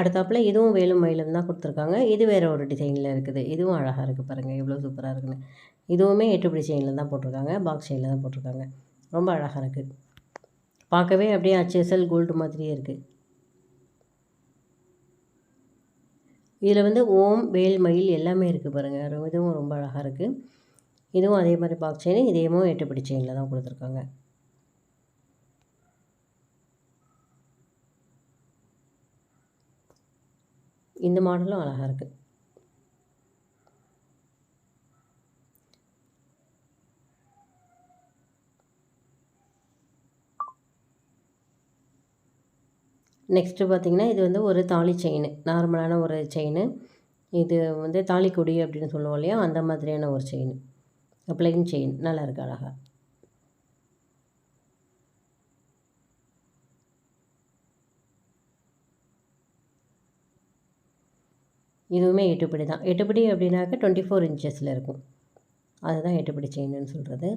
அடுத்தாப்பில் இதுவும் வேலும் மயிலும் தான் கொடுத்துருக்காங்க. இது வேறு ஒரு டிசைனில் இருக்குது. இதுவும் அழகாக இருக்குது பாருங்கள், எவ்வளோ சூப்பராக இருக்குன்னு. இதுவுமே 8 செயினில் தான் போட்டிருக்காங்க, பாக்ஸ் செயினில் தான் போட்டிருக்காங்க. ரொம்ப அழகாக இருக்குது. பார்க்கவே அப்படியே HSL கோல்டு மாதிரியே இருக்குது. இதில் வந்து ஓம், வேல், மயில் எல்லாமே இருக்குது பாருங்கள். இதுவும் ரொம்ப அழகாக இருக்குது. இதுவும் அதே மாதிரி பாக்ஸ் செயின், இதையும் 8 செயினில் தான் கொடுத்துருக்காங்க. இந்த மாடலும் அழகாக இருக்குது. நெக்ஸ்ட்டு பார்த்திங்கன்னா, இது வந்து ஒரு தாலி செயின், நார்மலான ஒரு செயின். இது வந்து தாலிக்கொடி அப்படின்னு சொல்லுவோம் இல்லையா, அந்த மாதிரியான ஒரு செயின், ப்ளைன் செயின். நல்லா இருக்குது அழகாக. இதுவுமே 8 தான். 8 அப்படின்னாக்க 24 இன்ச்சஸில் இருக்கும். அதுதான் 8 செயின்னு சொல்கிறது.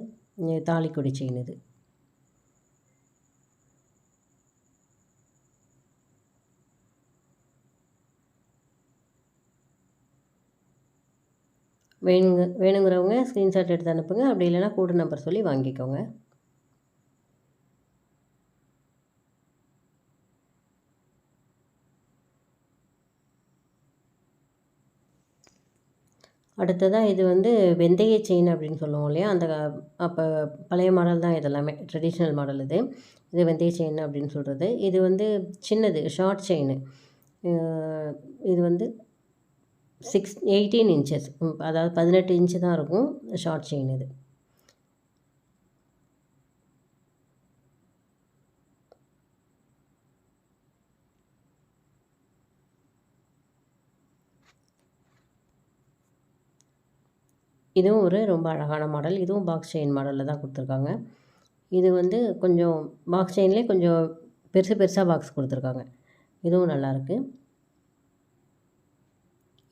தாலிக்கொடி செயின் இது. வேணுங்கிறவங்க ஸ்க்ரீன்ஷாட் எடுத்து அனுப்புங்க. அப்படி இல்லைனா கோடு நம்பர் சொல்லி வாங்கிக்கோங்க. அடுத்ததாக இது வந்து வெந்தய செயின் அப்படின்னு சொல்லுவோம் இல்லையா, அந்த அப்போ பழைய மாடல் தான் இதெல்லாமே, ட்ரெடிஷ்னல் மாடல் இது. இது வெந்தய செயின் அப்படின்னு சொல்கிறது. இது வந்து சின்னது, ஷார்ட் செயின். இது வந்து 18 இன்ச்சஸ், அதாவது 18 இன்ச்சு தான் இருக்கும். ஷார்ட் செயின் இது. இதுவும் ஒரு ரொம்ப அழகான மாடல். இதுவும் பாக்ஸ் செயின் மாடலில் தான் கொடுத்துருக்காங்க. இது வந்து கொஞ்சம் பாக்ஸ் செயின்லேயே கொஞ்சம் பெருசாக பாக்ஸ் கொடுத்துருக்காங்க. இதுவும் நல்லாயிருக்கு.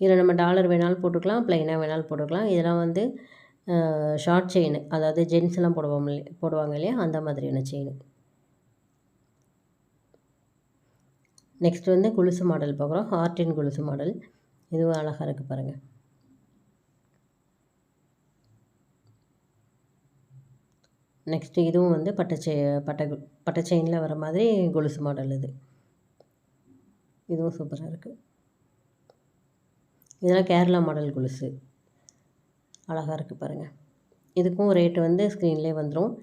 இதில் நம்ம டாலர் வேணாலும் போட்டுக்கலாம், ப்ளைனாக வேணாலும் போட்டுக்கலாம். இதெல்லாம் வந்து ஷார்ட் செயின், அதாவது ஜென்ஸ்லாம் போடுவாங்க இல்லையா, அந்த மாதிரியான செயின். நெக்ஸ்ட் வந்து கொலுசு மாடல் பார்க்குறோம். ஹார்டின் கொலுசு மாடல். இதுவும் அழகாக இருக்குது பாருங்கள். நெக்ஸ்ட்டு இதுவும் வந்து பட்டை செயினில் வர மாதிரி கொலுசு மாடல் இது. இதுவும் சூப்பராக இருக்குது. இதெல்லாம் கேரளா மாடல் கொலுசு. அழகாக இருக்குது பாருங்கள். இதுக்கும் ரேட்டு வந்து ஸ்க்ரீன்லேயே வந்துடும்.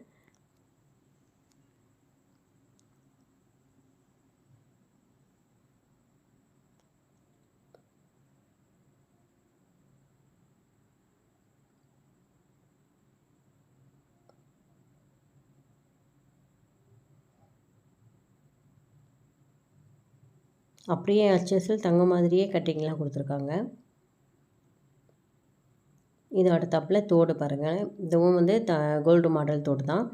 அப்படியே HSL தங்க மாதிரியே கட்டிங்லாம் கொடுத்துருக்காங்க. இது அடுத்தாப்பில் தோடு பாருங்கள். இதுவும் வந்து கோல்டு மாடல் தோடு தான்.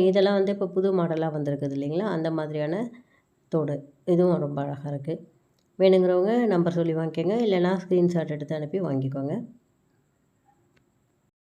இதெல்லாம் வந்து இப்போ புது மாடலாக வந்திருக்குது இல்லைங்களா, அந்த மாதிரியான தோடு. இதுவும் ரொம்ப அழகாக இருக்குது. வேணுங்கிறவங்க நம்பர் சொல்லி வாங்கிக்கோங்க, இல்லைனா ஸ்க்ரீன்ஷாட் எடுத்து அனுப்பி வாங்கிக்கோங்க.